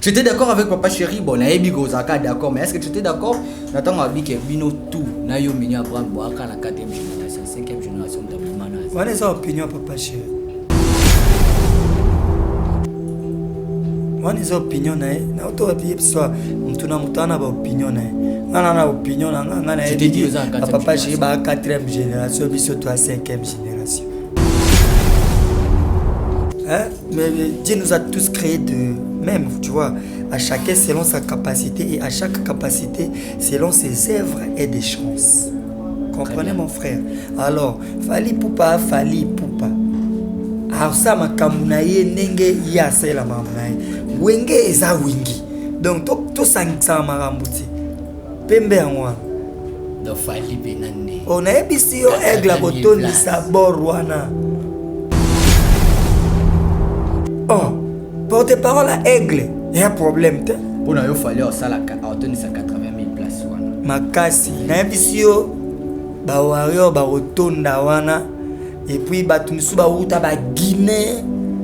Tu étais d'accord avec Papa Chéri? Bon, na yebi gozaka d'accord, mais est-ce que tu étais d'accord? Nathan a dit que bino tout, na yo Mignon Abraham boaka la 4e génération, 5e génération de Manaz. On a opinion Papa Chéri. On a opinion na auto appuyer soit mutuna mutana ba opinion na. Na opinion na Je te dis Papa Chéri ba 4e génération, biso toi 5e génération. Hein? Mais Dieu nous a tous créés de même, tu vois, à chacun selon sa capacité et à chaque capacité selon ses œuvres et des chances. Comprenez mon frère? Alors, fali poupa. Alors ça ma kamunaye nenge ya sela mamunaye. Wenge eza wingi. Donc tout ça marambuti. Pembe moi. Donc fali benane. On a ebisi yo aigle à boton ni saborwana. Oh, porte-parole à aigle, il y a un problème. Pour nous, il fallait ça la 80 000 places. Makasi, na ebisio ba wario ba rotonda wana et puis ba tunisu ba uta ba Guinée.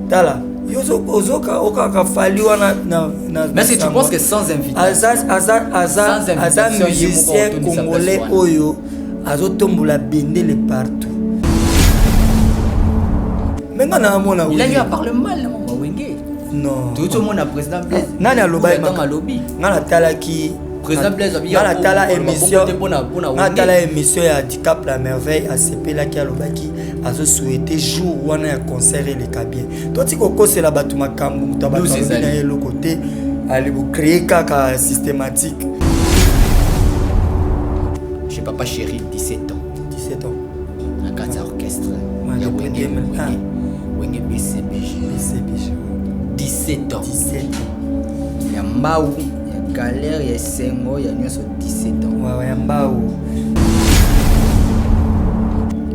Tala, yozo ozoka oka fali wana na. Mais si tu penses que sans invitation, Azan musicien congolais oyo azotombola bendele partout. Mais il a eu à parler mal. Non. Tout le monde a président Blaise. Nani alobai ma lobby. Ngana talaki président Blaise a bien. Ngana tala émission. Ngana tala émission ya handicap la merveille a CP la ki alobaki azo souhaiter jour wana ya concert et le cabien. Toi tu koko c'est la batu makambu mutabatu na yelo côté aller vous créer kaka systématique. J'ai Papa Chéri 17 ans. 17 ans. Un cadre orchestre. Moi j'ai pris Wenge BCBG. 17 ans. 17 ans. Il y a Mbaou, il y a Galère, il y a Sengo, il y a Nyos 17 ans. Ouais, Mbaou.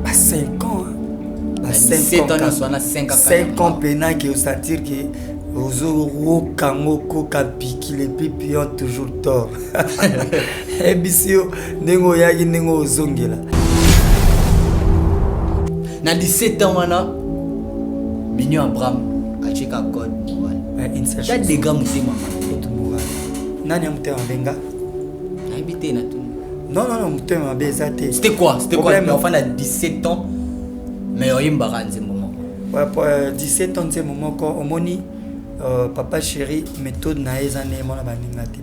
À 5 ans. À 17 ans, on a 5 ans. 5 ans, pénal qui veut sentir que aux kango koka piki les pipi ont toujours tort. Et bisio, nengo yagi nengo ozongela. Na 17 ans, on a Mignon Abraham, a checké code. Il y a des gars qui sont Nani amutema benga? Habité na tout. Non, mutema bezate. C'était quoi? Mais enfin à 17 ans, mais il y a un baranze moment. Ouais, pour 17 ans, c'est moment quand on moni Papa Chéri méthode na ezane mona baningati.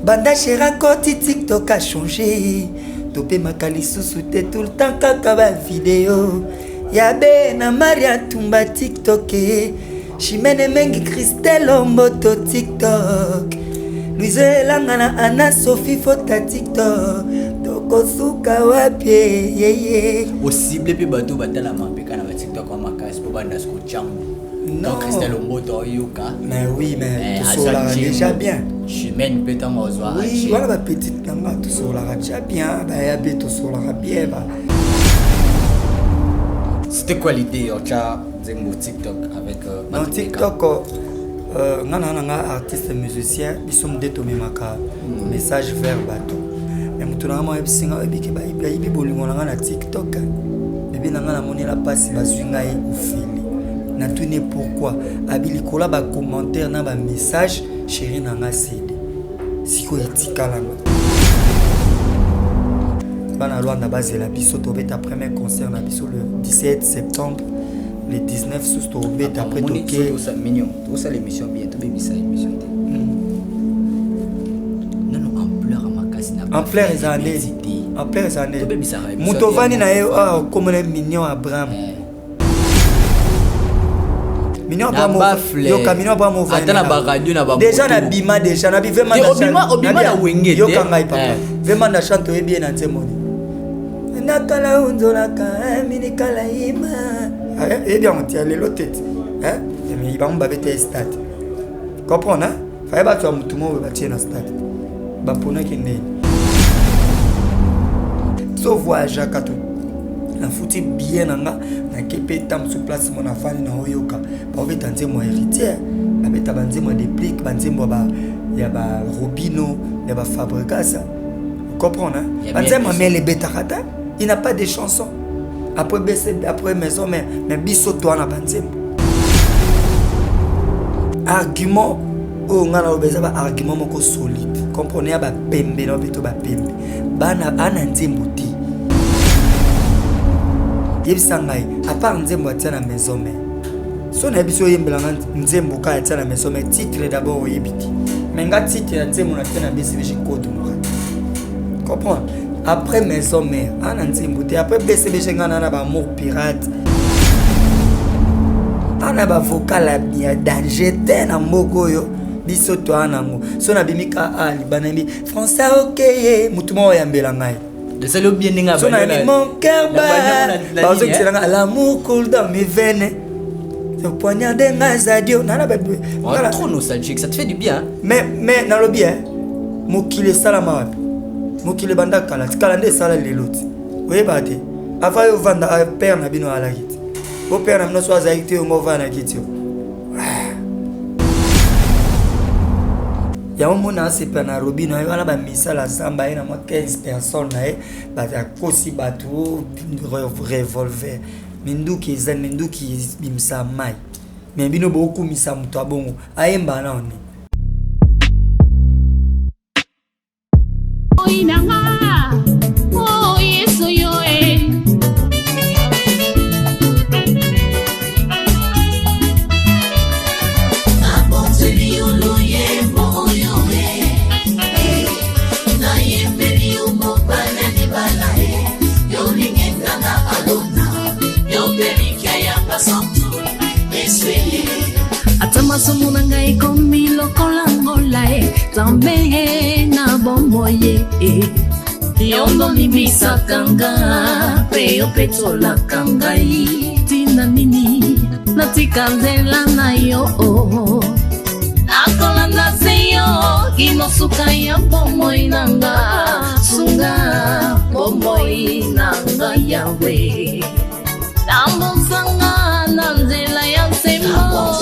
Banda Chéra koti TikTok a changé. Topé makalisu soute tout le temps kaka vidéo. Yabe na Maria Tumba TikTok. Chimene mengi Christelle Omboto TikTok. Louise Langana Anna Sophie Fota TikTok. Toko suka wapie yeye. Possible pe bato batala mapeka na TikTok kwa makasi po banda sko changu. Non, Christelle Omboto yoka. Mais oui, mais tout cela déjà bien. Chimene peut en ozoa. Oui, voilà ma petite nanga tout cela déjà bien. Bah yabe tout cela bien bah. C'était quoi l'idée au chat Zembo TikTok avec dans TikTok nanga artiste musicien bisum de tomé maka message vers bateau mais mutuna ma ebisinga ebiki ba ibi bolingo nanga na TikTok bébé nanga na moni la passe bazwinga e ofili na tune pourquoi abili kola ba commentaire na ba message chéri nanga cédé siko etikala Bana Luanda Bazela biso tobeta premier concert na biso le 17 septembre le 19 sous tobeta après toké tout ça mignon tout ça l'émission bientôt bébisa émission non ampleur makasi na ampleur ezane mutovani na yo comme le Mignon Abraham Mignon Abraham yo Mignon Abraham atana ba radio na ba déjà na bima déjà na bivema na obima na wenge yo kanga papa vema na chante bien na nzemoni nakala unzola ka minikala ima et bien on tient les tête hein mais il va me babete stade comprendre hein fallait ba tu mutumo ba tie na stade ba pona kende so voyage kato na futi bien nanga na kepe tam sur place mon afani na oyoka ba obeta nzemo héritier ba beta banzemo déplique banzemo ba ya ba Robino ya ba Fabregas comprendre hein banzemo mais les betarata il n'a pas de chansons après maison mais biso toi na banzemo argument oyo nga na loba eza baargument moko solide comprenez ya bapembe na beto bapembe bana ana nzembo te yebisa ngai apart nzembo atia na maison mère so na biso yembelanga nzembo ka atia na maison mère titre d'abord oyebi te mais nga titre ya nzembo na tia na BCBG code noir comprends après maison mère ana nzembo te après BCBG nga na ba amour pirate ana ba vocal ya danger te na mboko yo biso to anango so na bimika ali banambi français okay mutuma oyambela ngai de ça le bien ninga so na mon cœur ba bazo kiselanga l'amour coule dans mes veines c'est poignard de ngazadio nana ba trop nostalgique ça te fait du bien mais na lo bien mokile salama wapi mokile banda kala nde sala leloti oyeba te avant yo vanda père na bino ala kiti o père na bino so azakite yo ngovana kiti ya omona sepa na robino ayo wana ba misala samba ina mo 15 personnes na ba kosi batu revolver minduki ezan minduki bimsa mai mais bino beaucoup misa muto abongo ayemba na oni oinanga oh yeso yo Atamasomo ngai komi lokola ngola tambe na bomoye yondo libisa kanga peyo petola kangai tina nini natika nzela na yo nakolanda seyo inosuka ya bomoyi nanga sunga bomoyi nanga yawe tambosanga na nzela ya nsemo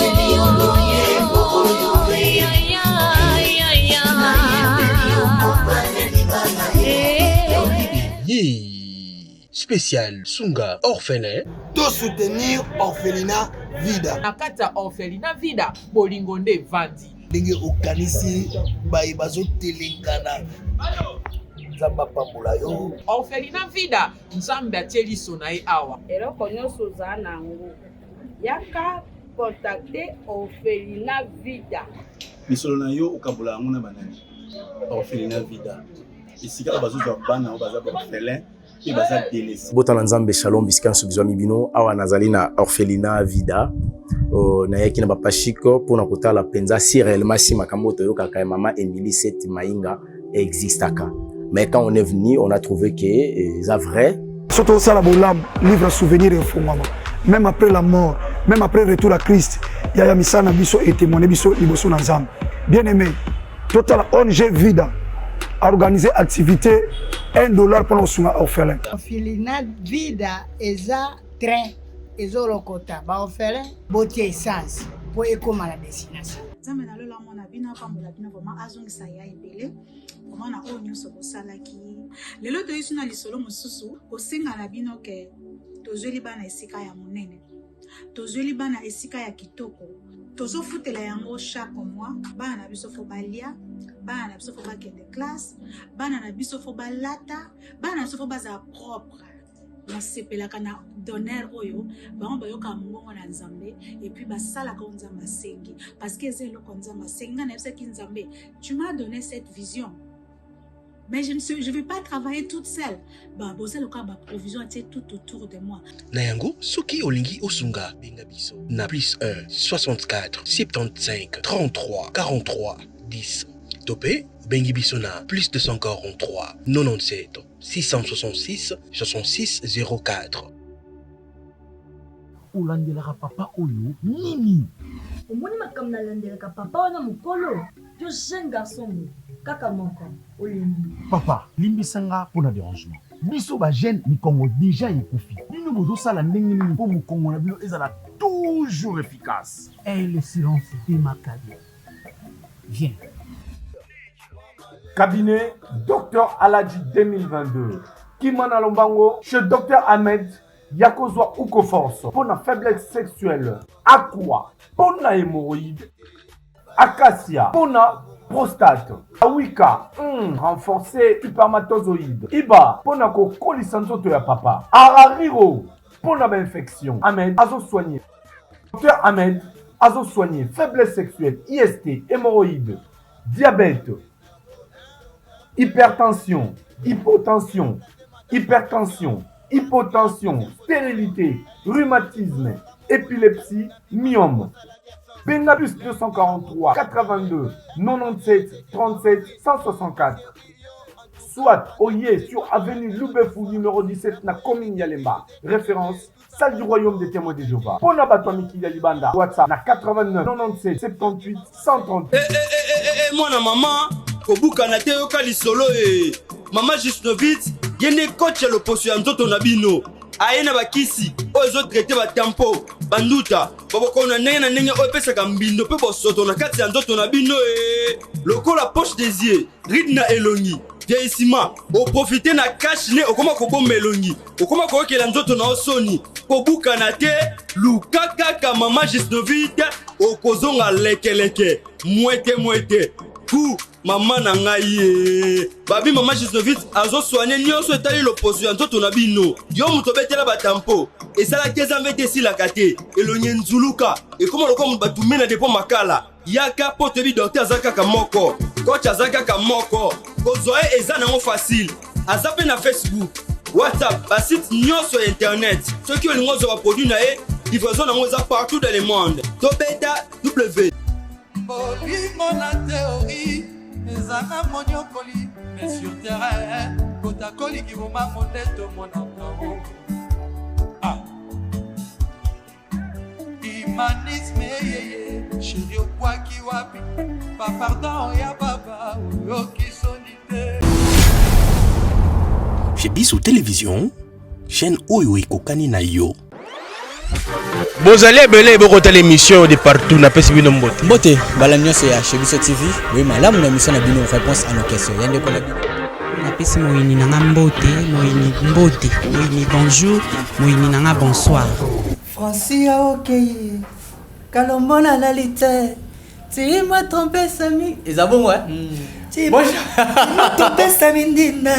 spécial Sunga orphelin. De soutenir orphelinat vida. Nakata orphelinat vida bolingo nde vandi. Ndenge okanisi bayi bazo telengana. Nzamba pambola yo. Orphelinat vida nzambe atieli sona ye awa. Eloko nyonso za nango. Yaka contacter orphelinat vida. Misolo na yo okabola ngona banani. Orphelinat vida. Isika bazo za bana baza orphelin. Botana nzambe shalom biskanso bizwa mibino awa nazali na orphelinat vida na yaki na bapashiko pona kotala penza si réellement si makambo toyokaka ya mama Emily Seti Mainga existaka mais quand on est venu on a trouvé que c'est vrai surtout ça la bolam livre souvenir et fondement même après la mort même après le retour à Christ il y a misana biso et témoigner biso liboso na nzambe bien aimé total ONG vida organiser activité $1 pour nos orphelins. Orphelinat vida eza train ezolokota ba orphelin botie essence pour ekoma la destination. Nzambe na lola mona bino pambola bino vraiment azongisa ya ebele vraiment na oyo nyonso bosalaki lelo toyesu na lisolo mosusu kosenga na bino ke tozweli bana esika ya monene tozweli bana esika ya kitoko tozofutela yango chaque mois bana na biso fo balia bana na biso fo bakende classe bana na biso fo balata bana na biso fo baza propre nasepelaka na donner oyo bango bayoka mbongo na nzambe et puis basalaka nzambe asengi parce que eza eloko nzambe asengi nga na yebisaki nzambe tu m'as donné cette vision mais je ne vais pas travailler toute seule. Bah, bossa le cas, provision était tout autour de moi. Nayango, Soki Olingi Osunga, Bengabiso. Na plus 1, 64, 75, 33, 43, 10. Topé, Bengibiso na plus 243, 97, 666, 66, 04. Olandelaka papa oyo, nini? Omoni makamna landelaka papa wana mukolo. Je suis un garçon. Kaka moko olembi. Papa, limbisanga pour na dérangement. Biso ba jeune mi Congo déjà ekufi. Bino bozo sala ndenge nini po mukongo na bino ezala toujours efficace. Et le silence démarqué. Viens. Cabinet Dr Aladji 2022. Kimana Lombango chez Dr Ahmed Yakozwa Uko Force. Pour la faiblesse sexuelle. Aqua. Pour la hémorroïde. Acacia, Pona, prostate. Awika, renforcer spermatozoïde. Iba, Pona ko kolisanzoto ya papa. Arariro, Pona ba infection. Ahmed, azo soigné. Docteur Ahmed, azo soigné. Faiblesse sexuelle, IST, hémorroïde, diabète, hypertension, hypotension, stérilité, rhumatisme, épilepsie, myome. Bengabus 243 82 97 37 164. Soit Oye sur avenue Loubefou numéro 17 na commune Yalemba. Référence salle du royaume des témoins de Jéhovah. Pona Batwamiki Yalibanda. WhatsApp na 89 97 78 138. Moi na maman kobuka na te yoka lisolo Mama Jusnovitz yene coach le poste ya nzoto na bino. Ayena bakisi ozo traiter ba tempo banduta boboko na ndenge oyo pesaka mbindo pe bosoto na kati ya nzoto na bino lokola poche des yeux ridna elongi vieillissement o profiter na cash ne okoma kobomba elongi okoma koyokela nzoto na osoni kobuka na te lukaka Mama Jusnovitz okozonga lekeleke mwete ku mama na ngai babi Mama Jusnovitz azo soigner nyonso etali loposo ya nzoto na bino yo muto betela batampo esala keza mvete silaka te elonye nzuluka ekoma lokoma batume na depo makala yaka po tebi docteur azaka moko coach azaka moko kozoe eza nango facile aza pe na Facebook WhatsApp basite nyonso ya internet soki olingo ozwa produit na ye livraison nango eza partout dans le monde tobeta w Bolingo na théorie ezana monyokoli mais sur terrain kotakoli kiboma mondeto monango Imanisme yeye chéri okwaki wapi pa pardon ya baba oyoki sonite Chez Bissou Télévision, chaîne Oyo Ekokani na yo. Bozali belé bokota l'émission de partout na pesi bino mbote. Mbote balamio c'est chez Bissou TV. Oui, malamu na mission na bino réponse à nos questions. Yande ko na bino. Na pesi moyini nanga mbote, moyini bonjour, moyini nanga bonsoir. Francia okeye. Kalombo na lalité. Tu m'as trompé Sami. Et ça bon ouais. Tu m'as trompé Sami ndina.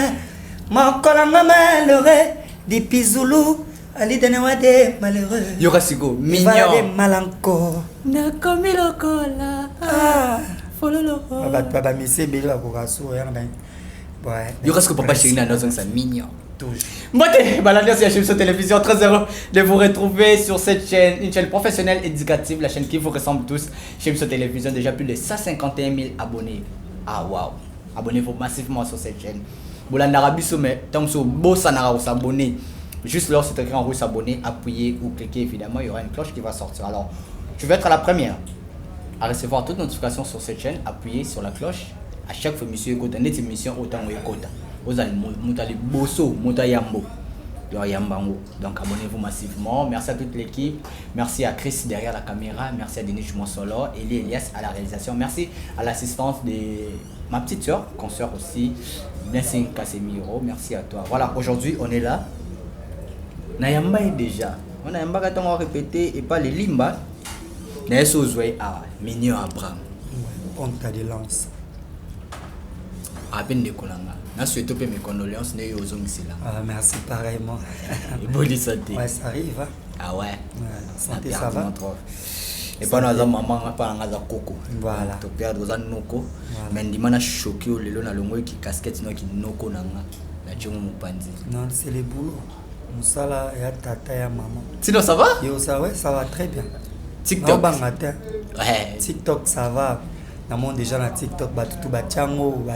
Makolanga malheureux depuis Zulu. Ali Danawade malheureux. Yorasiko, mignon. Malanko. Nakomi lokola. Fololo. Papa Missé Bela Koraso. Yorasiko papa chéri na nozong ça mignon. Mbote, Balandia c'est la chaîne sur télévision. Très heureux de vous retrouver sur cette chaîne, une chaîne professionnelle éducative, la chaîne qui vous ressemble tous. Chaîne sur télévision, déjà plus de 151 000 abonnés. Ah waouh. Abonnez-vous massivement sur cette chaîne. Bolanda Rabiso, mais tant que vous vous abonnez. Juste là, c'est écrit en rouge s'abonner, appuyez ou cliquez évidemment, il y aura une cloche qui va sortir. Alors, tu vas être à la première à recevoir toutes notifications sur cette chaîne, appuyez sur la cloche. À chaque fois, monsieur écoute une émission, autant vous écoutez. Vous allez monter bosso, monter yambo. Donc abonnez-vous massivement. Merci à toute l'équipe. Merci à Chris derrière la caméra. Merci à Denis Jumonsolo, Eli Elias à la réalisation. Merci à l'assistance de ma petite soeur, consoeur aussi, Blessing Casemiro. Merci à toi. Voilà, aujourd'hui on est là. Nayamba est déjà. On a un bagat on va répéter et pas les limba. Naeso Zoué à Mignon Abraham. Ponta de lance. À peine de Kolanga. Je souhaite mes condoléances. Merci pareillement. Et bonne santé. Ouais, ça arrive. Hein? Ah ouais. Santé, ça va. Et pas dans maman, pas dans coco. Voilà. Tu perds dans un noko. Mais dis-moi, choqué au lelo na longo qui casquette qui noko nanga. La tchongo mupandi. Non, c'est le boulot. Moussala ya tata ya maman. Sinon ça va? Yo ça ouais, ça va très bien. TikTok. Ouais. TikTok ça va. Namon déjà na TikTok ba tout ba chango ba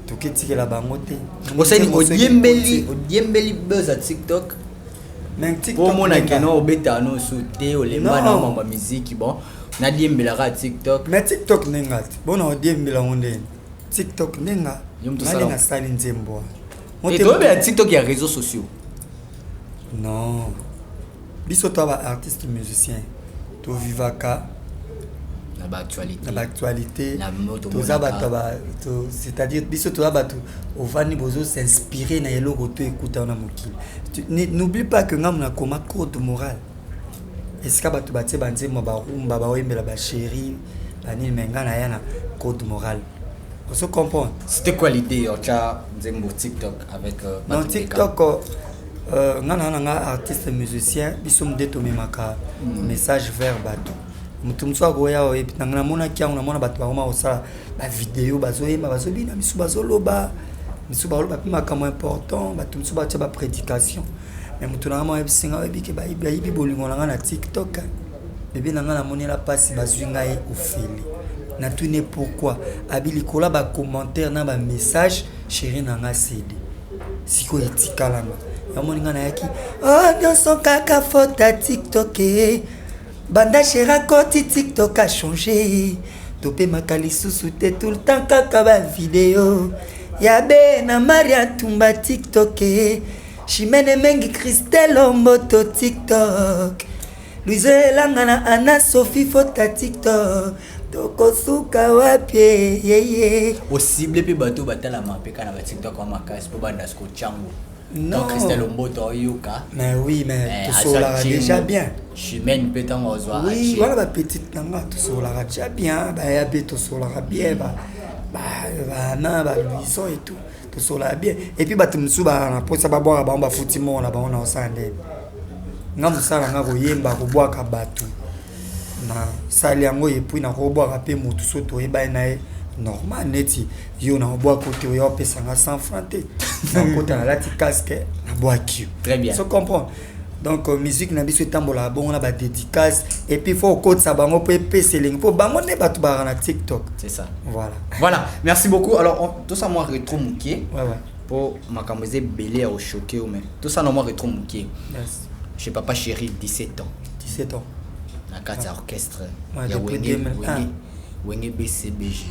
tukitiki la bangote. Oseni odiembeli buzz à TikTok. Mais TikTok pour mon akeno obeta no souté o le mana mama musique bon. Na diembela ka TikTok. Mais TikTok nenga. Bona odiembela onde. TikTok nenga. Nali na sali nzembo. Et toi ben TikTok il y a réseaux sociaux. Non. Biso toi artiste musicien. To vivaka la actualité c'est-à-dire biso to ba au vani bozo s'inspirer na yelo to écouter na mokili. N'oublie pas que ngam na koma code moral. Est-ce que ba to ba tie banze mo ba rumba ba wembela ba chéri banini menga na ya na code moral. On se comprend. C'était quoi l'idée tu as Nzembo TikTok avec non TikTok nga artiste musicien biso mdeto memaka message vers bato mutu mso akoya o epi nanga namona kiango namona bato bakoma kosala bavideo bazoyemba bazobina misu bazoloba misu baloba mpe makambo important bato misu batia baprédication mais mutu nanga mwa ebisinga oyebike bayibi bolingo nanga na TikTok bebe nanga namonela mpasi bazwi ngai ofele natune pourquoi abilikola bacommentaire na bamessage chéri nanga cd sikoyo etikalanga yamoninga na yaki nyonso kaka faute ya TikTok banda chéra koti TikTok a changé topemaka lisusu te tout le temps kaka bavideo yabe na Maria Tumba TikTok Chimene Mengi Christelle Omboto TikTok Louise Elanga na Anna Sophie Fota TikTok tokosuka wapi yeye possible pe bato batala mapeka na TikTok kwa makasi po banda sko chango. Non, Christelle Omboto yuka. Mais oui, mais tout cela déjà bien. Chimene petan ozwa. Oui, voilà ma petite nanga tout cela déjà bien, ba ya be tout cela bien ba na ba luison et tout cela bien. Et puis bato musu ba na posa ba boire ba futi mo na ba on osande. Nga musala nga koyemba ko boire ka bato. Na sali yango epuis na ko boire pe mutu soto e ba na e normal neti yo na boire côté yo pesa nga 100 francs te. Na côté na lati casque na boire qui. Très bien. Tu comprends? Donc musique na biso tambola bon na ba dédicace et puis faut côté ça bango pe peseling faut bango ne batu ba na TikTok. C'est ça. Voilà. Voilà, merci beaucoup. Alors tout ça moi rétro mouké. Ouais. Pour makamboze belé au choqué ou mais tout ça non moi rétro mouké. Yes. Chez papa chéri 17 ans. 17 ans. La carte orchestre. Ouais, il y a Wenge BCBG.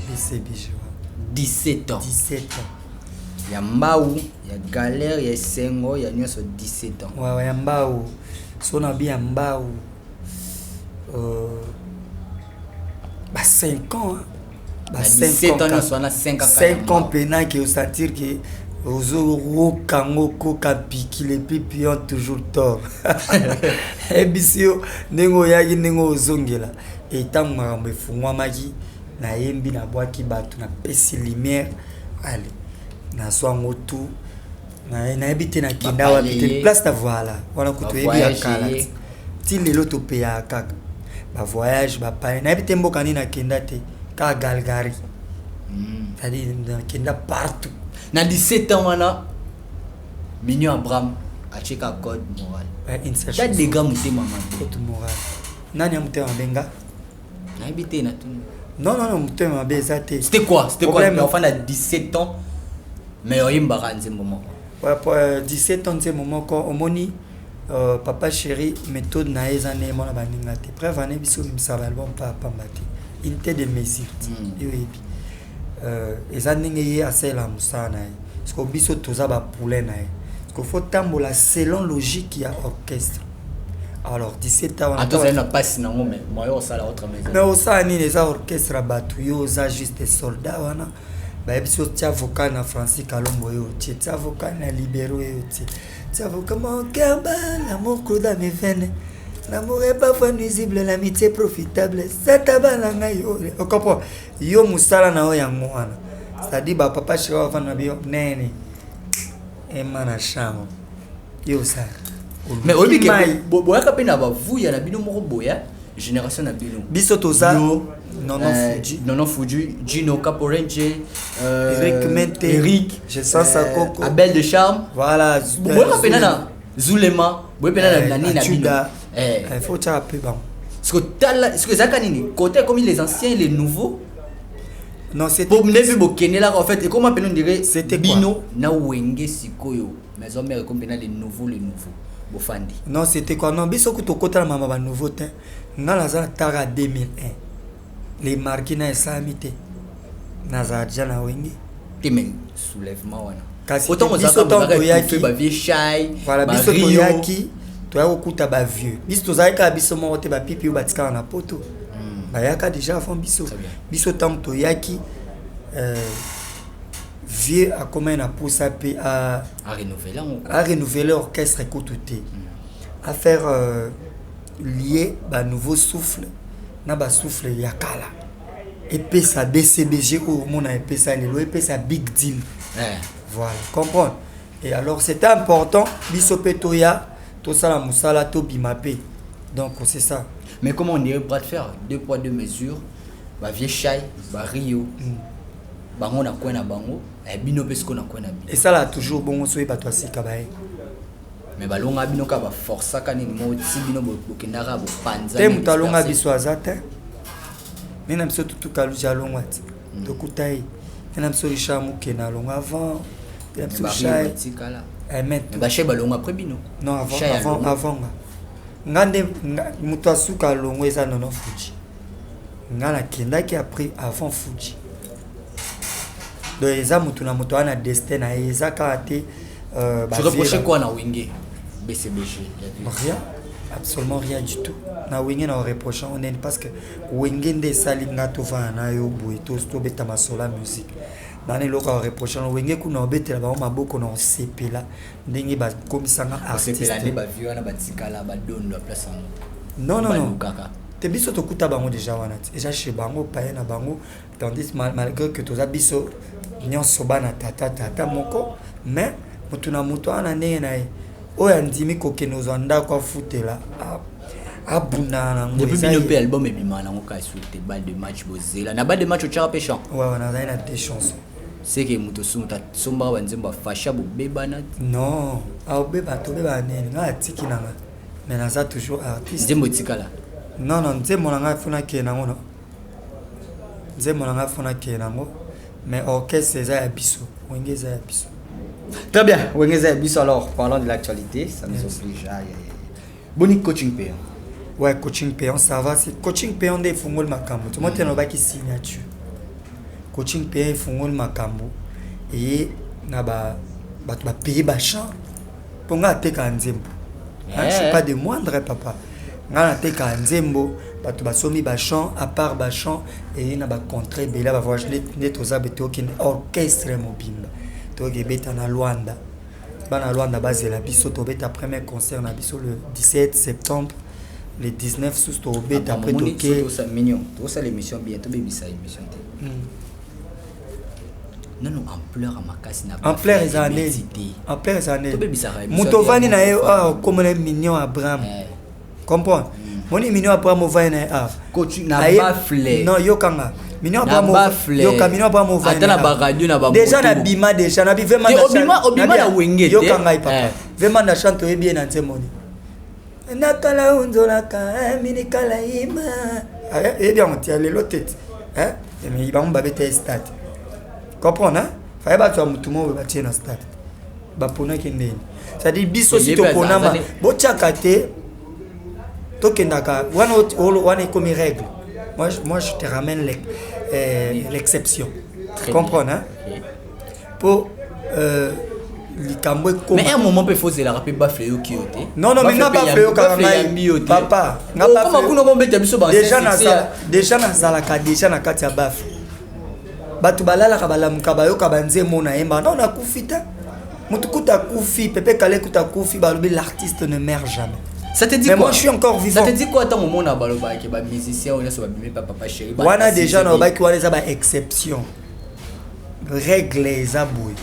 17 ans. 17 ans. Il y a Mbaou, il y a Galère, il y a Sengo, il y a Nyonso 17 ans. Ouais, ouais, Mbaou. Sona bien Mbaou. 5 ans. Hein. 17 ans, on a 5 ans. 5 ans pena qui au sentir que Ozo Kango Koka Piki les pipi ont toujours tort. Et bisio nengo yagi nengo zongela. Et tant marambe fungwa magi na yembi na boaki batu na pesi lumière. Allez. Na swango tout. Na ebite na kinda wa bite place ta voilà. Wana kutu yebi ya kala. Ti lelo to peya kaka. Ba voyage ba pa na ebite mboka ni na kinda te ka galgari. C'est-à-dire na kinda partout. Na 17 ans wana Mignon Abraham a cheka code moral. Insertion. Des gars mutema code moral. Nani mutema benga? Na ebite na tout. Non, mutema beza te. C'était quoi? C'était quoi? Mais enfin à 17 ans mais oyimba nze moment. Ouais, pour 17 ans nze moment ko omoni papa chéri méthode na ezane mona baninga te. Prévane biso misala album papa mbati. Inte de mesure. Oui. Ezanenge ye asela musana parce que biso toza ba poulet na parce que faut tambola selon logique ya orchestre. Alors 17 ans attends ça n'a pas sinango mais moi yo sala autre maison mais ça ni les orchestres batu yo za juste des soldats wana ba biso tia vocal na Francis Kalombo yo tia vocal na libero yo tia vocal mon cœur bat l'amour coule dans mes veines. L'amour est parfois nuisible, l'amitié profitable. Ça tabalanga yo. O comprends? Yo musala na o yango wana. C'est-à-dire ba papa chéri wa fana bio nene. E mana chamo. Yo ça. Mais obi ke boya ka pena ba vuya na bino moko boya génération na bino. Biso toza non Fuji, Gino Caporenche, Eric Mente, je sens ça coco. Abel de Charme. Voilà. Boya ka pena na Zulema, boya pena na nina bino. Il faut ça peu bon. Est-ce que ça canini côté comme les anciens et les nouveaux? Non, c'est pour me vu bokene là en fait et comment on dirait c'était Bino na Wenge Sikoyo mais on mère comme les nouveaux bofandi. Non, c'était quoi? Non, biso ko to kota mama ba nouveau te. Ngala za tara 2001. Les marqués na samité. Na za jana Wenge. Temen soulèvement wana. Kasi autant to yaki ba vie shy. Voilà biso to yaki. Tu as okuta ba vieux biso tozalika biso moko te ba pipi batika na poto bayaka déjà avant biso tam to yaki vieux a comment na poussa pe à renouveler orchestre écouter à faire lier ba nouveau souffle na ba souffle yakala et puis ça BCBG au monde et puis ça lelo et puis ça big deal. Voilà, comprendre. Et alors c'était important bisopetoya tout ça la musala to bimapé. Donc c'est ça. Mais comment on dirait bras de fer, 2 poids 2 mesures, ba vieux chai, ba Rio. Bango na kwena bango, et bino pesko na kwena bino. Et ça là toujours bon so ba toi sika ba. Mais balonga bino ka ba força kanini mo ti bino bokendaka bo panza. Te mutalonga biso azate. Nina biso tutu kaluja longwa ti. Tokutai. Nina biso Richard Mukena longa avant. Nina biso chai. Mais ba chai balonga après bino. Non avant. Ngande mutu asuka longo eza nono Fuji. Ngana kendaki après avant Fuji. Donc eza mutu na mutu ana destin na eza kate tu reproches quoi na Wenge BCBG? Rien, absolument rien du tout. Na Wenge na reproche on est parce que Wenge nde salinga to va na yo boy to beta masola musique. Dans les locaux reproche on Wenge kuna obetela ba maboko na sepela ndenge ba komisanga artiste. Sepela ne ba vieux na batikala ba dondo place non. Te biso to kuta bango déjà wana. Déjà chez bango paye na bango tandis malgré que toza biso nyonso bana tata moko mais mutuna mutu ana ndenge na ye oyo ndimi kokeno zanda kwa futela abuna na ngo depuis bino pe album ebima na ngo ka souté balle de match bozela na balle de match ochara pe chant ouais on a des chansons c'est que mutu sumuta somba banzemba fasha bo bebana non au beba to beba nene nga tiki nanga mais naza toujours artiste nzembo tikala non nzembo nanga funa ke nango no nzembo nanga funa ke nango mais orchestre eza ya biso Wenge eza ya biso. Très bien, Wenge eza ya biso. Alors parlons de l'actualité, ça nous oblige à boni coaching payant. Ouais, coaching payant ça va, c'est coaching payant des fungol makambo. Tout le monde est qui signature. Coaching payant fungol makambo et na ba payer ba champ pour nga teka nzembo. Je suis pas de moindre papa. Nga teka nzembo batu basomi bachant à part bachant et na ba contrat bela ba voyage net aux abeto qui orchestre mobile to gebeta na Luanda bana Luanda bazela biso to beta premier concert na biso le 17 septembre le 19 sous to beta après to ke ça mignon to ça l'émission bientôt bebisa émission non ampleur à makasi na ampleur les années mutovani na yo comme les mignon Abraham comprends moni mignon Abraham va na coach na bafle non yo kanga mignon Abraham yo ka mignon Abraham va na ba radio na ba déjà na bima déjà na bi vraiment obima na Wenge yo kanga papa vraiment na chante bien na nzemoni na kala unzola ka mini kala ima et bien on tient les lotettes mais il va on babete stade comprendre fallait ba tu mutumo ba tiena stade ba pona kende ça dit biso si to konama bo tchakate tokendaka wana comme règle. Moi je te ramène l'exception. Comprends hein? Pour mais à un moment il faut se la rappeler bafle yo kiote. Non mais n'a pas fait yo papa. N'a pas déjà na zalaka déjà na kati ya bafle. Batu balala ka balamuka bayo ka banzemo na yemba non na kufita. Mutu kuta kufi pepe kale kuta kufi balobi l'artiste ne meurt jamais. Ça te dit mais quoi? Moi je suis encore vivant. Ça te dit quoi tant au monde à baloba qui ba musicien on est bimé papa chéri. Wana déjà na ba qui wana za ba exception. Règle ezaboué.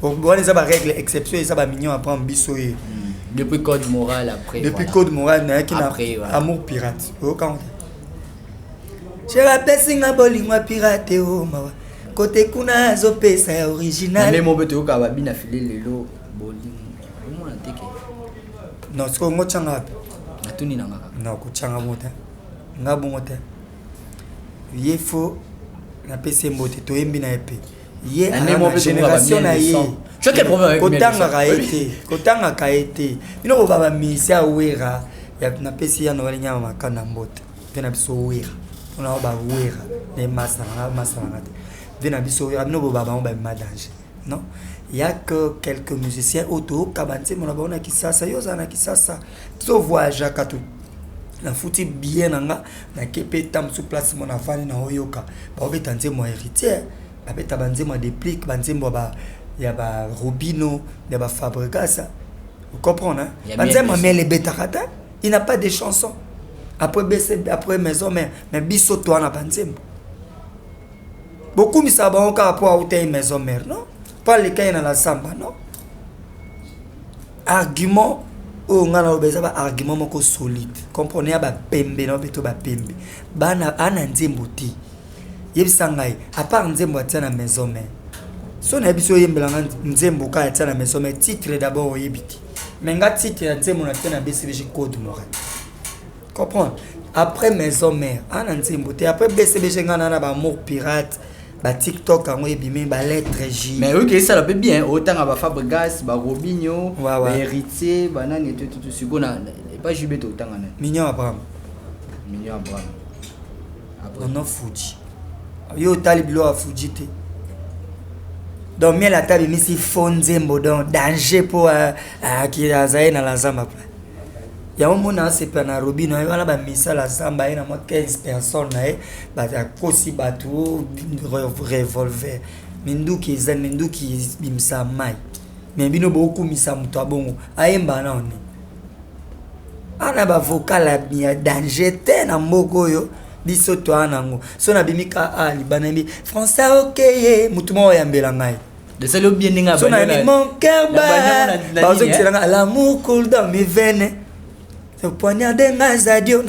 Wana za ba règle exception za ba mignon après biso ye. Depuis code moral après. Depuis code moral na qui na amour pirate. O quand. Je rappelle singa bolingwa pirate o mawa. Côté kuna zo pesa original. Mais mon beto ka ba bina filé lelo boling. Comment on teke? Non, c'est qu'on changa. Atuni nanga. Non, ko changa mota. Ngabo mota. Il faut na PC mbote to yembi na epé. Yé na génération na yé. Tu as quel problème avec Kotanga ka été. Bino baba misia wera ya na PC ya no walinya makana mbote. Pena biso wera. On a ba wera. Les massa ngate. Vena biso wera bino baba on ba danger. Non? Il y a que quelques musiciens autour kabanti mon abona kisasa yoza na kisasa to voyage katou la fouti bien nanga na kepe tam sous place mon afani na oyoka ba obetanze mo héritier ba beta banze mo déplique banze mo ba ya ba Robino ya ba Fabregas vous comprenez hein banze mo mais les betarata il n'a pas de chansons après BC après maison mais biso toi na banze beaucoup misa bango kaka po auta maison mère non pas le cas na la samba non argument o ngana obeza ba argument moko solide comprenez ba pembe no beto ba pembe bana ana nzembo ti yebisa ngai à part nzembo atia na maison mère so na biso yembela nzembo ka atia na maison mère titre d'abord oyebiti mais nga titre ya nzembo na tia na BCBG code moral comprendre après maison mère ana nzembo te après BCBG ngana na ba amour pirate ba TikTok ango ebimi ba lettre J mais oui que ça la peut bien autant ba Fabregas ba Robinho ba héritier ba nani tout sugona pas Jubeto autant ngana Mignon Abraham non Fuji yo taliblo a Fuji te donc mais la table misi fonzembo donc danger pour qui azaye na la zamba ya mona c'est pas na Robinho wala ba misa la zamba ina mo 15 personnes na ba kosi batu revolver minduki bimsa mai mais bino beaucoup misa muto abongo ayemba na oni ana ba vocal ya danger te na mboko yo biso to anango so na bimika ali banambi français okay mutu mo yambela ngai de ça le bien ninga so na mon cœur ba zo tsiranga l'amour coule dans mes veines. C'est poignard de Mazadio.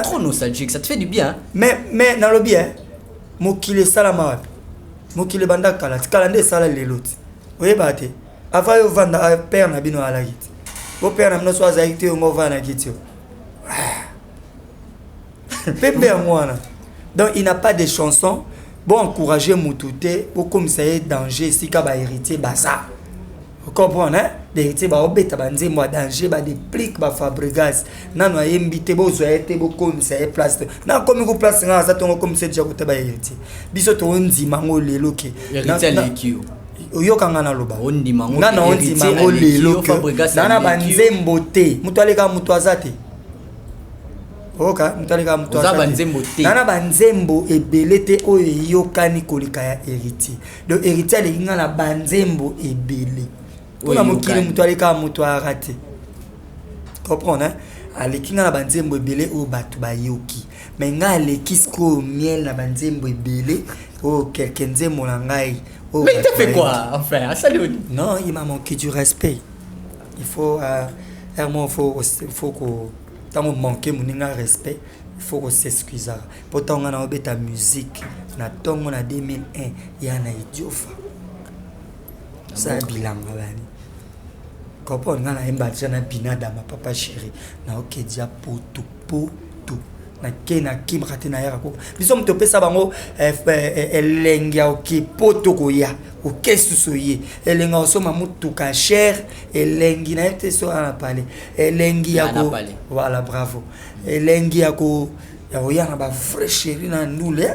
Trop nostalgique, ça te fait du bien. Mais dans le bien, Mokile Salama, Mokile Banda Kala, Kalande Sala les l'autre. Oui, bate. Avant de vendre, père n'a bien à la guite. Vos pères n'ont pas été au mauvais à la guite. Pépé à moi. Donc, il n'a pas de chansons. Bon, encourager Moutouté, pour comme ça est danger, si Kaba héritier, Basa. Vous comprenez, hein? D'héritier, bah, obéta, bah, nzé, moi, danger, bah, des pliques, bah, Fabregas. Non, yembité, bah, zoété, bah, comme ça est place. Non, comme vous place, non, ça tombe comme c'est déjà côté, bah, héritier. Biso, to, on dit, mango, les loquets. Héritier, les kios. Yo kangana loba. On dit, mango, non, on dit, mango, les loquets. Nana, bah, nzé, mboté. Moutoaleka, moutoazate. Oka, moutoaleka, moutoazate. Nana, bah, nzembo, et belete, oyo, yo, kani, kolika, ya, héritier. Donc, héritier, les ngana, bah, nzembo, et belé. Pour la mokili mutu aleka mutu arate. Comprendre hein? Aleki na banzembo ebele o batu ba yoki. Mais nga aleki sko miel na banzembo ebele o quelqu'un nzembo na ngai. Mais il t'a fait quoi enfin? Salut. Non, il m'a manqué du respect. Il faut faut que tant manquer mon respect, il faut qu'on s'excuse. Pourtant on a obéi ta musique na tongo na 2001 ya na idiofa. Ça bilan bani. Comprendre nga na emba tjana binada ma papa chéri na okedia poto na kena kim raté na yaka ko biso mto pesa bango elengia oki poto ko ya o kesu soye elenga osoma mutuka cher elengi na ete so ana pale elengi yako voilà bravo elengi yako ya oyana ba vrai chéri na ndule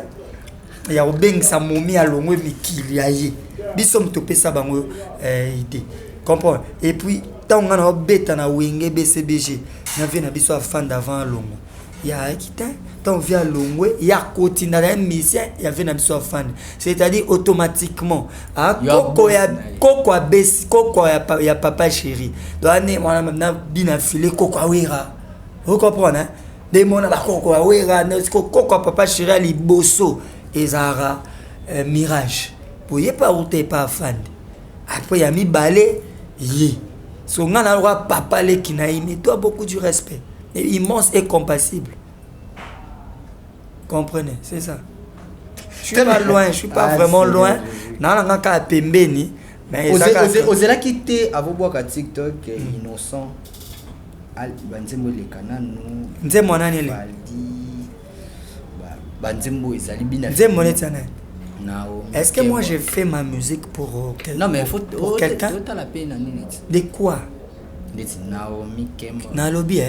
ya obengisa momi alongwe mikili aye biso mto pesa bango idée. Comprends? Et puis, tant qu'on a bêta na wenge BCBG, na vient na biso afin d'avant longo. Ya kita, tant vient longo, ya kotina na mission, ya vient na biso afin. C'est-à-dire automatiquement, ah koko ya besi, koko ya papa chéri. Donc ane moi na bina filé koko awera. Vous comprenez? Hein? Des mona ba koko awera, koko papa chéri ali bosso ezara mirage. Pour y pas router pas afin. Après ya mi balé Yé. Son gars n'a papa le kinaï, mais toi beaucoup du respect. Et immense et compassible. Comprenez, c'est ça. Je suis pas loin, je suis pas vraiment loin. Non, non, non, quand pembeni. Mais osez la quitter à vos bois à TikTok innocent. Banzembo les canaux. Nzembo nani le. Banzembo ezali bina. Nzembo netana. Est-ce que moi j'ai fait ma musique pour quelqu'un? Non mais faut pour quelqu'un. De quoi? Na lobby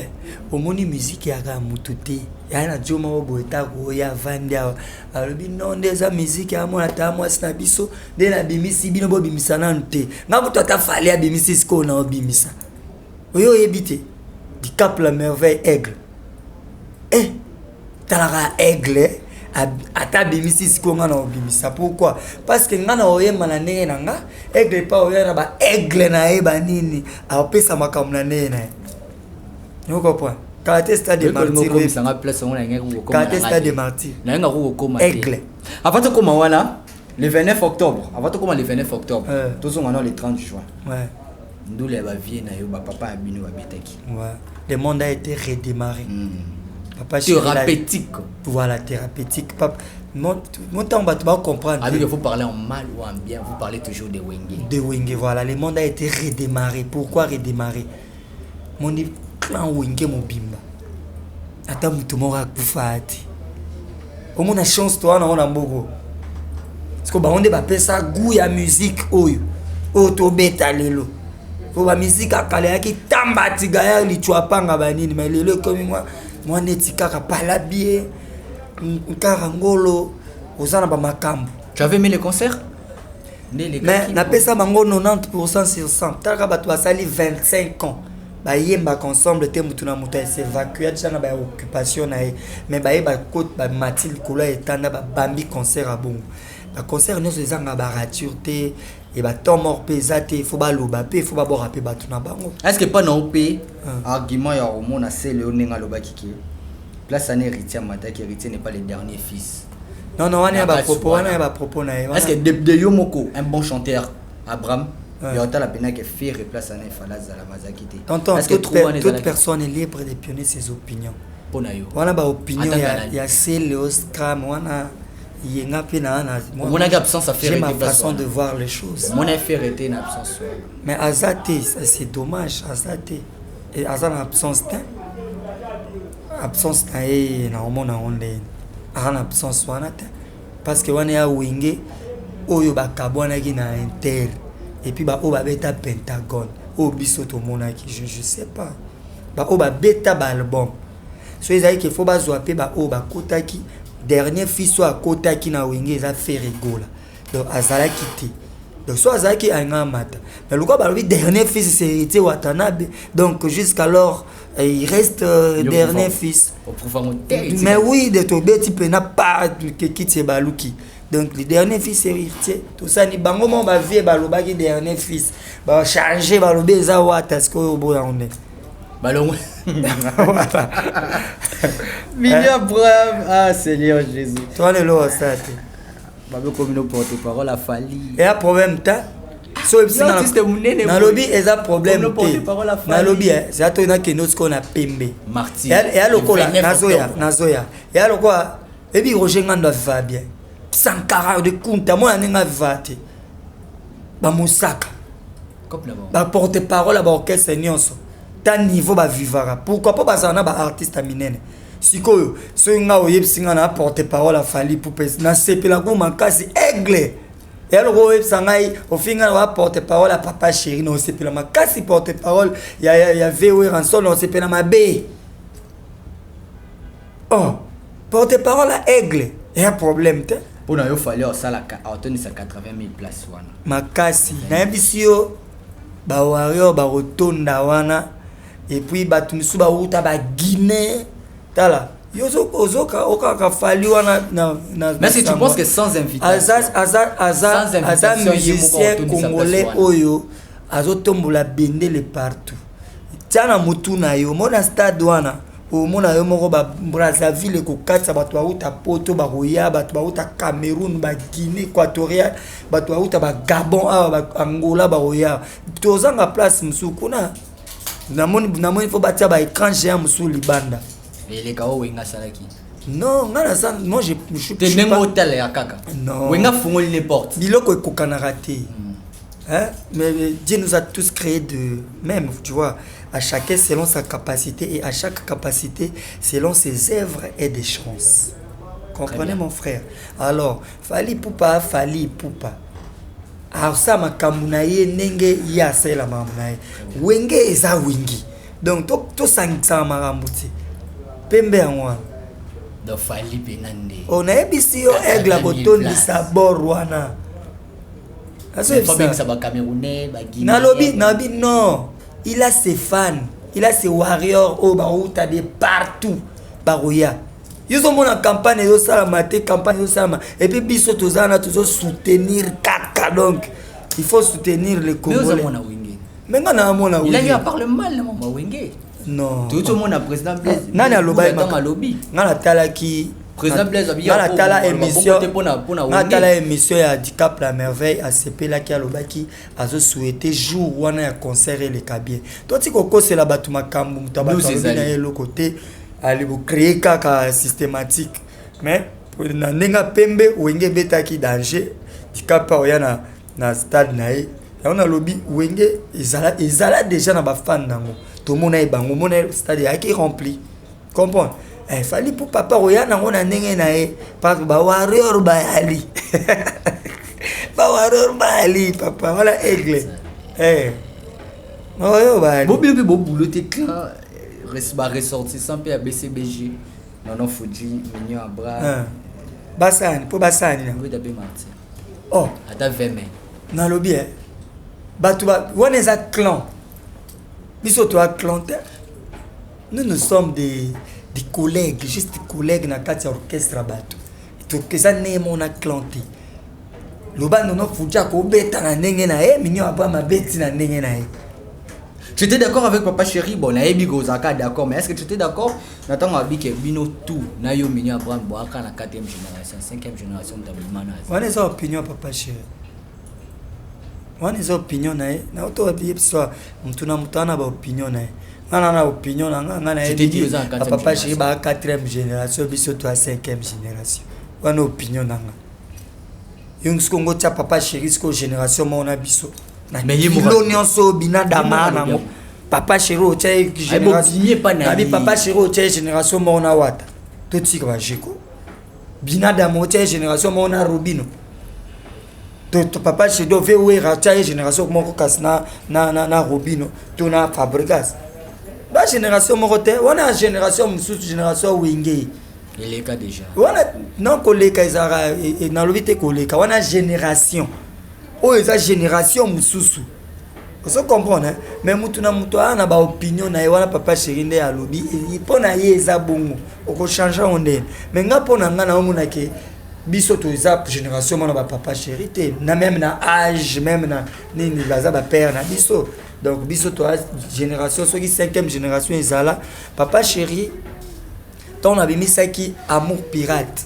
au moni musique ya ga mututi. Ya na joma oboeta ko ya vandia. Alobi non des musique ya mona ta moi sina biso de na bimisi bino bo bimisa na nte. Na buto ta fali ya bimisi sko na obimisa. Oyo yebite. Di Cap la merveille aigle. Talara aigle. Ata bimisi sikonga na obimisa. Pourquoi? Parce que nga na oyema na ndenge na nga aigle pa oyena ba aigle na eba nini apesa makambo na ndenge na. Vous comprenez? Karaté Stade des Martyrs. Karaté Stade des Martyrs. Aigle. Avant de commencer le 29 octobre. Avant de commencer le 29 octobre. Tous on le 30 juin. Ouais. Nous les vie na yo papa abino abetaki. Ouais. Le monde a été redémarré. Papa thérapeutique. Voilà, thérapeutique. Papa, mon temps va comprendre. Avec vous parlez en mal ou en bien, vous parlez toujours de Wenge. De Wenge, voilà. Le monde a été redémarré. Pourquoi redémarrer? Mon clan Wenge Mobimba. Attends, tout le monde a fait. Au moins, la chance, toi, on a beaucoup. Parce que on a ça goût à musique. Auto beta lelo. Faut la musique à Kalea qui tamba tigaya li chuapanga banini. Mais lelo comme moi netika kapala bien. Nkarangolo. Osana ba makambo. Tu avais aimé le concert? Mais na pesa bango 90% sur 100. Taka batu basali 25 ans. Ba yemba ensemble te mutuna muta s'évacuer déjà na ba occupation na mais ba yeba côte ba Mathilde Kola etanda ba bambi concert à bongo. Le concert nous faisons à barature et bah tant mort pesate il faut pas loba il faut pas boire un peu batuna bango. Est-ce que pas non p argument ya au monde c'est le nenga loba kiki place an héritier mata qui héritier n'est pas le dernier fils. Non on a pas propos na. Est-ce que de Yomoko un bon chanteur Abraham il y a la peine que faire place an falaz à la mazakité. Tonton toute personne est libre de pionner ses opinions. Ponayo. Wana ba opinion ya c'est le Oscar wana. Il y a mon absence à faire j'ai ma façon de voir les choses. Mon affaire était une absence. Mais Azate, c'est dommage. Azate. Et Azan absence d'un. Absence d'un et na on a absence wana parce que on est à Wenge oyo ba kabwana ki na Inter et puis ba o ba beta Pentagone o biso to monaki je sais pas. Ba o ba beta ba album. So ils qu'il faut ba zoaper ba o ba kotaki dernier fils soit à côté qui na Wenge ils a fait rigola donc azala quitté donc soit azala qui a un mata mais le quoi bah le dernier fils c'est héritier Watanabe donc jusqu'alors il reste dernier fils mais oui de ton bête tu n'a pas que quitte baluki donc le dernier fils c'est héritier tout ça ni bango mon ba vie ba le ba qui dernier fils ba changer ba le beza wata ce que au bout on est ballon milliard brave ah Seigneur Jésus toi le lo ça babe comme nos porte-parole a fallu et un problème ta so na lobby eza problème na lobby c'est à toi que nous qu'on a pembe martyr et à lokola nazoya et à lokola et puis Roger Nganda va bien Sankara de Kunta moi ninga vate ba musaka ba porte-parole ba orchestre nyonso ta niveau ba vivara pourquoi pas bazana ba artiste minene sikoyo so nga oyebsinga na porte-parole a fali pour na sepela ko makasi aigle et alors oyebsangai ofinga na porte-parole a papa chéri no sepela makasi porte-parole ya VO ranson no sepela mabe oh porte-parole a aigle et un problème te pour na yo fali au sala a toni sa 80,000 places wana makasi na bisio ba wario ba rotonda wana et puis batu misu ba uta ba Guinée tala yozo ozoka okaka fali wana na mais si tu penses que sans invitation Azan musicien congolais oyo azotombola bendele partout tiana mutu na yo mona stade wana o mona yo moko ba Brazzaville ko katsa batu ba uta poto ba roya batu ba uta Cameroun ba Guinée équatoriale batu ba uta ba Gabon ba Angola ba roya tozanga place musukuna namoni faut batia ba écran géant musu libanda et les kao wenga salaki non ngana ça moi je suis te même hôtel ya kaka non wenga fongoli les portes biloko ekokana raté hein mais Dieu nous a tous créé de même tu vois à chacun selon sa capacité et à chaque capacité selon ses œuvres et des chances comprenez mon frère alors fali poupa alors ça makamuna ye nenge ya sela mamuna wenge eza wingi donc to sangisa marambuti pembe yango do fali benande on a ebisi yo aigle botondi sa borwana aso ça ba Camerounais ba Guinée nabi non il a ses fans il a ses warriors au baouta de partout baroya ils ont mon campagne yo salama te campagne yo salama et puis biso tozana toujours soutenir kaka donc il faut soutenir les Congolais mais on a mona il a eu à parler mal na mama wenge non tout le monde a président Blaise nani aloba malobi ngana talaki président Blaise ngana tala émission ya handicap la merveille asepelaki alobaki azo souhaiter jour wana ya concert eleka bien toti kokosela bato makambo moto abalobi na ye eloko te ali bocréer kaka systématique mais na ndenge pembe wenge ebetaki danger handicap oya na stade na ye yango nalobi wenge ezala déjà na bafan nango tomona ye bango mona stade yaki rempli comprendre fallait pour papa oya nango na ndenge na ye parce ba warrior bayali ba warrior bayali papa wala aigle oyo bayali bobi bobulo te quand ressortissant pe à BCBG non Fuji Mignon Abra basani po basani na oui d'abord Martin oh ata 20 mai na lobby bato ba wana eza clan biso to clan nous sommes des collègues juste des collègues na kati ya orchestre bato to keza nemo na clan te loba nono fuja ko beta na ndenge na Mignon Abra mabeti na ndenge na Tu étais d'accord avec Papa Chéri? Bon, na yebi gozaka d'accord, mais est-ce que tu étais d'accord? Nathan a dit que bino tout na yo Mignon Abra boaka na 4e génération, 5e génération d'Abimana. Wana eza opinion Papa Chéri. Wana eza opinion na ye. Na auto abi so mutuna mutana ba opinion na ye. Na opinion na na ye. Papa Chéri ba 4e génération biso to 5e génération. Wana opinion na nga. Yung skongo cha Papa Chéri sko génération mona biso. Mais l'onion so bina dama nango Papa Chéri o tchai génération Papa Chéri o tchai génération mona wata toti kwa jiko bina dama o tchai génération mona Robino to Papa Chéri do vewe ra tchai génération moko kasna na Robino to na Fabregas ba génération moko te wana génération mususu génération wingé eleka déjà wana non koleka ezara na lobite koleka wana génération oh eza génération mususu vous comprenez mais mutu na mutu ana ba opinion na wana Papa Chéri nde alobi ipona ye eza bongo oko changer onde mais nga pona nga na omona ke biso to eza génération mona ba Papa Chéri te na même na âge même na nini baza ba père na biso donc biso to génération soki 5e génération ezala Papa Chéri ton abimisaki amour pirate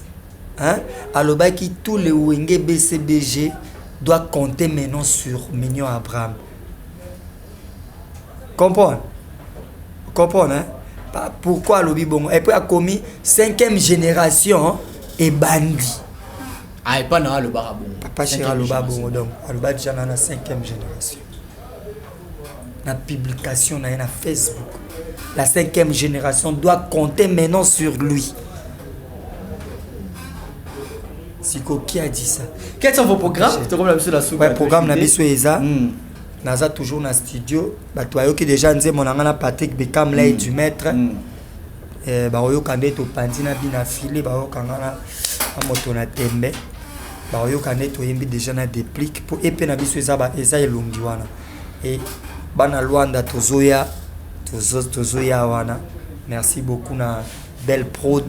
hein alobaki tous les wenge BCBG doit compter maintenant sur Mignon Abraham. Comprends? Hein? Pourquoi Lobby Bongo? Et puis a commis 5e génération et bandit. Ah, et pas dans le barabon. Papa Chéri le barabon donc. Le barabon déjà dans la 5e génération. La publication dans Facebook. La 5e génération doit compter maintenant sur lui. Siko qui a dit ça? Quels sont vos programmes? Ouais, programme na biso eza. Naza toujours na studio. Ba to ayoki déjà nze monanga na Patrick Bekam là du maître. Ba oyo kande to pandi na bina file ba oyo kanga na moto na tembe. Ba oyo kande to yembi déjà na déplique pour epé na biso eza ba eza elongi wana. Et bana Luanda tozoya wana. Merci beaucoup na Belle Prod.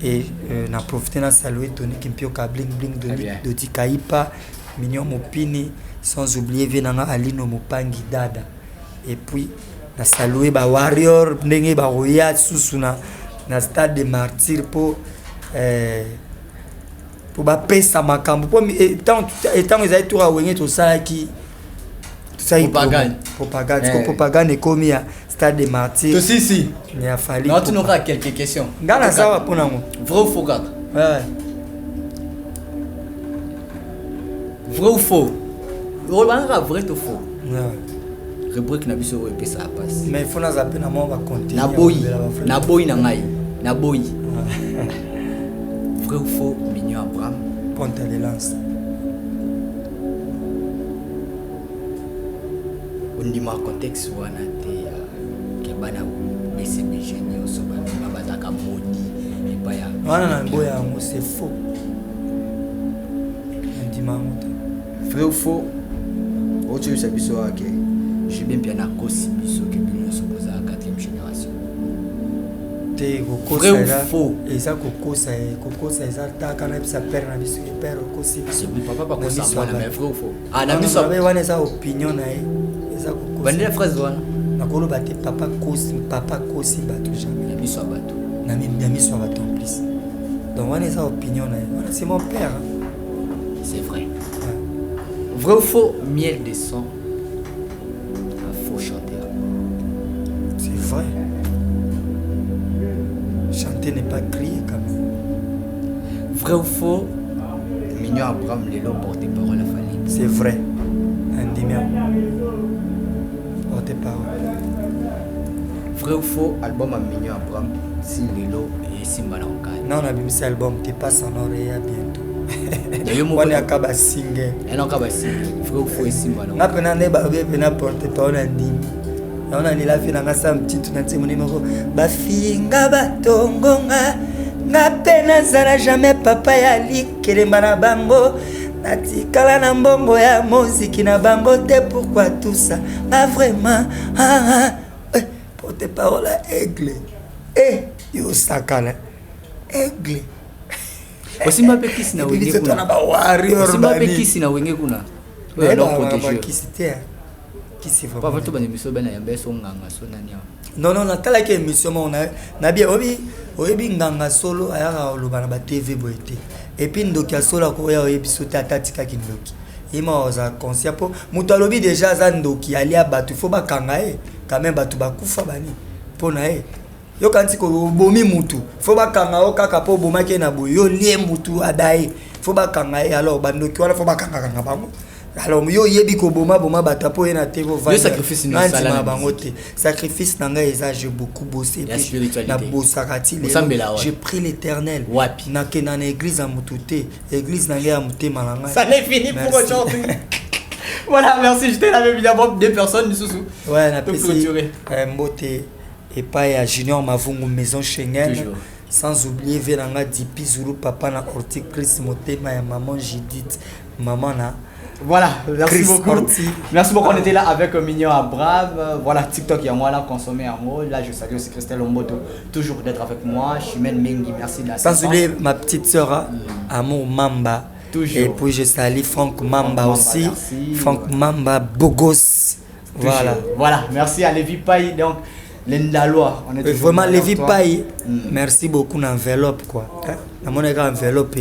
Et na profité na saluer Tony Kimpioka bling bling de Kaipa Mignon Mopini sans oublier Venanga Alino Mopangi Dada et puis na saluer ba warrior ndenge ba roya susuna na stade de martyr pour ba pesa makambo pour tant ils aient tout à wenye tout ça qui ça propagande comme ya stade de martyr si il a fallu non tu n'auras quelques questions ngana sawa pona ngo vrai ou faux gars vrai ou faux Rolanga vrai ou faux rubrique na biso et ça passe mais il faut na zapper na mo va compter na boy na ngai na boy vrai ou faux Mignon Abraham ponte de lance ndima contexte wana te ke bana BCBG ni so bana bataka moni et pas ya wana na boya ngo c'est faux ndima vrai ou faux ocho sa biso ake j'ai bien na kosi biso ke bino so poza 4e génération te vrai ou faux eza kokosa eza taka na bisa père na biso père kosi biso papa pas kosa wana mais vrai ou faux ah na biso wana eza opinion na bandela phrase wana na nakolo bate papa kosi bato jamais ya miso bato ya miso bato en plus donc on est opinion on c'est mon père hein. C'est vrai. Vrai ou faux, miel de sang, un faux chanteur. C'est vrai. Chanter n'est pas crier quand même. Vrai ou faux, Mignon Abraham Lelo porte-parole à Fali. C'est vrai. Indimia. Porte-parole. Vrai ou faux, album à Mignon Abraham, si Lelo et Simbalanga. Non, on a vu cet album, t'es pas sans oreille à bientôt. On est à Kabasingue. Et non, Kabasingue. Vrai ou faux, et Simbalanga. On a pris un porte-parole à Ndim. On a dit la fille dans un petit tout dans mon numéro. Bafinga batongonga. Na pena zala jamais papa ya likelema na bango. Natikala na mbongo ya muziki na bango te pourquoi tout ça. Ah vraiment. Porte-parole à Aigle. Yo sakala. Aigle. Osimba pe kisi na wenge kuna. Osimba pe kisi na wenge kuna. Ouais, non, kisi te. Kisi vraiment. Papa to bana miso bana ya beso nganga so nani. Non, natala ke émission na bien oyebi nganga solo ayaka olobana ba TV boyete. Et puis ndoki solo ko ya oyebi so tata tika kindoki. Ima oza conscient po mutu alobi déjà za ndoki ali abatu fo bakanga quand même batu bakufa bani. Pona yo kanti ko bomi mutu fo bakanga o kaka po bomaki na boyo yo lie mutu adai fo bakanga alors bandoki wala fo bakanga kanga bango. Alors yo yebi ko boma bata po na tevo va. Le sacrifice na sala bango te. Sacrifice nanga eza j'ai beaucoup bossé na bosakati j'ai pris l'Éternel. Wapi na kena na église à mutute église nanga ya mutema nanga. Ça n'est fini pour aujourd'hui. Voilà, merci, j'étais là évidemment deux personnes du sous. Ouais, na pesi mbote et pas ya Junior Mavungu maison Schengen. Toujours. Sans oublier Venanga Dipi Zulu papa na horticultrice motema ya maman Judith maman na. Voilà, merci Chris beaucoup. Orti. Merci beaucoup, on était là avec Mignon Abraham. Voilà, TikTok, il y a moi là, consommer en mot. Là, je salue aussi Christelle Omboto, toujours d'être avec moi. Chimène Mengi, merci de la Sans oublier ma petite sœur, Amour Mamba. Toujours. Et puis je salue Franck Mamba aussi. Merci. Franck Mamba, Bogos. Voilà. Voilà, merci à Lévi Paye. Donc, l'Indalois, on est vraiment Lévi Paye. Merci beaucoup d'enveloppe, quoi. Dans mon enveloppe,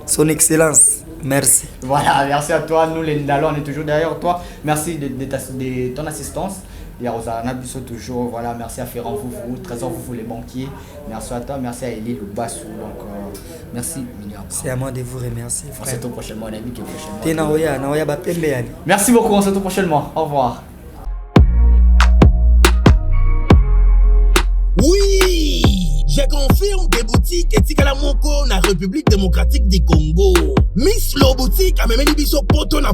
son excellence. Merci. Voilà, merci à toi. Nous, les Ndalo, on est toujours derrière toi. Merci de ton assistance. Il y a Rosana Bissot toujours. Voilà, merci à Ferrand Foufou, Trésor Foufou, les banquiers. Merci à toi. Merci à Elie Loubassou. Donc, merci, Mignon. C'est à moi de vous remercier. On se retrouve prochainement, on a dit que prochainement. Merci beaucoup, on se retrouve prochainement. Au revoir. Oui, je confirme des boutiques etikala moko na République démocratique du Congo. Miss Lo boutique a memeli biso poto na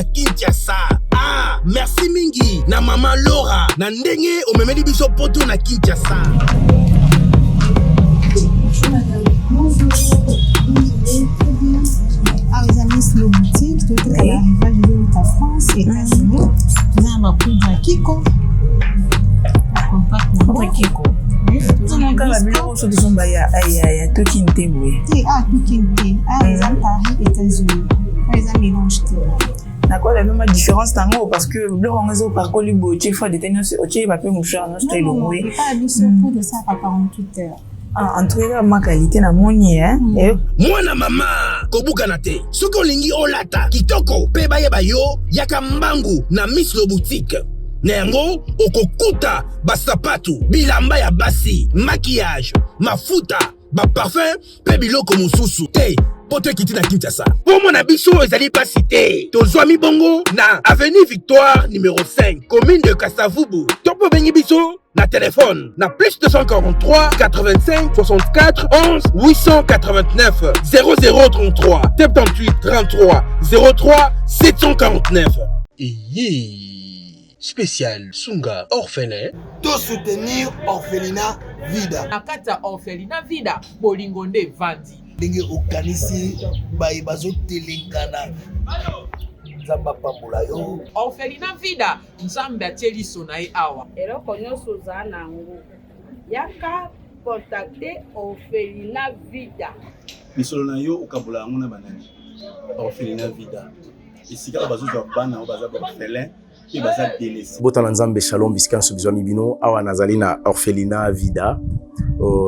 Kinshasa. Ah, merci mingi na maman Laura na ndenge o memeli biso poto na Kinshasa. Les amis Lo boutique, tout est à l'arrivage de la France et États-Unis. Nous avons un prix de Kiko. Kiko. Non, quand la bureau sur son baya, aïe, tout qui n'était oui. Tout qui n'était. Les amis Paris, États-Unis. Les amis mélange. D'accord, la même différence tango parce que le réseau par colibo, tu fais des tenus, tu vas pas moucher en Australie. Non, pas habitué pour de ça par 48 heures. En tout cas, ma qualité na moni hein. Moi na mama, kobuka na te. Soko lingi olata, kitoko, pe baye bayo, yaka mbangu na Miss Lo boutique. Nengo, okokuta, basapatu, bilamba ya basi, maquillage, mafuta, ba parfum, pe biloko mususu. Te, pote kiti na Kinshasa. Pour mon abisso, ezali pas cité. Tozwami bongo, na avenue Victoire, numéro 5, commune de Kassavubu. Topo bengi biso, na téléphone, na plus 243 85 64 11 889 0033 78 33 03 749. Spécial Sunga orphelin. To soutenir orphelinat Vida. Nakata orphelinat Vida bolingonde vandi. Ndenge okanisi baye bazotelengana. Nzamba pambola yo. Orphelinat Vida nzambe atieli sonaye awa. Eloko nyonso za nango. Yaka contacter orphelinat Vida. Misolo na yo okabula yango na banani. Orphelinat Vida. Esika bazozwa bana o baza orphelin. et baza délaissé. Botana nzambe shalom bisika nsubizo mibino awa nazali na orphelinat Vida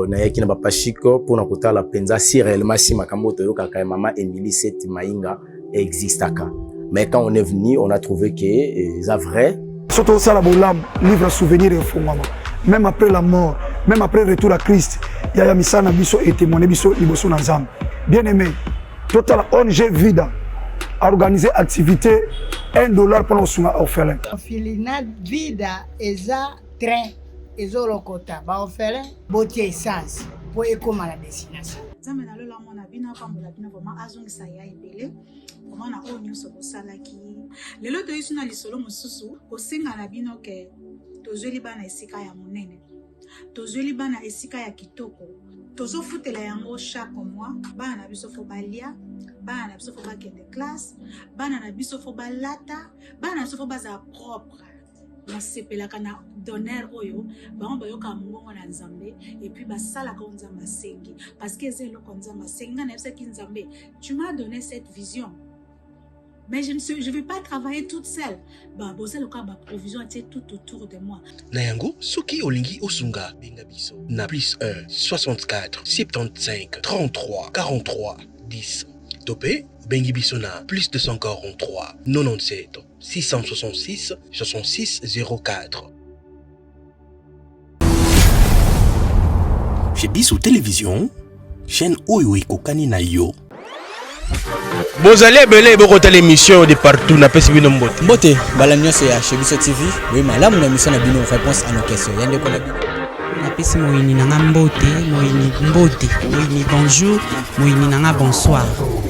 na yaki na papa Chico pour na kotala penza si réellement si makambo toyoka ka mama Emily Seti Mainga existaka. Mais quand on est venu, on a trouvé que c'est vrai. Surtout ça la bolam livre souvenir et fondement. Même après la mort, même après le retour à Christ, il y a misana biso et témoigner biso liboso na nzambe. Bien aimé, total ONG Vida a organisé activité $1 pour nos soins orphelins. Orphelinat Vida eza train ezolokota ba orphelin botie essence pour ekoma la destination. Nzambe na lola mona bino pambola bino vraiment azongisa ya ebele. Comment na o nyonso bosalaki. Lelo toyesu na lisolo mosusu kosenga na bino ke tozweli bana esika ya monene. Tozweli bana esika ya kitoko. Tozofutela yango chaque mois bana na biso fo balia, bana na biso fo bakende classe, bana na biso fo balata, bana na biso fo baza propre. Basepelaka na donner oyo bango bayoka mbongo na nzambe et puis basalaka nzambe asengi parce que c'est eloko nzambe asengi na yebisa ki nzambe tu m'as donné cette vision. Mais je ne vais pas travailler toute seule. Bah, bosser le cas, ma provision était tout autour de moi. Nayango, Soki Olingi Osunga, Bengabiso, na plus 1 64 75 33 43 10. Topé, Bengibiso na plus 243 97 666 66 04. Chez Bissou Télévision, chaîne Oyo Kokani na yo. Bozale belé bokota l'émission de partout na pesi bino mbote. Mbote bala nyonso ya chez Biso TV. Oui malamu na mission na bino réponse à nos questions. Yande ko na bino. Na pesi moyini nanga mbote, moyini bonjour, moyini nanga bonsoir.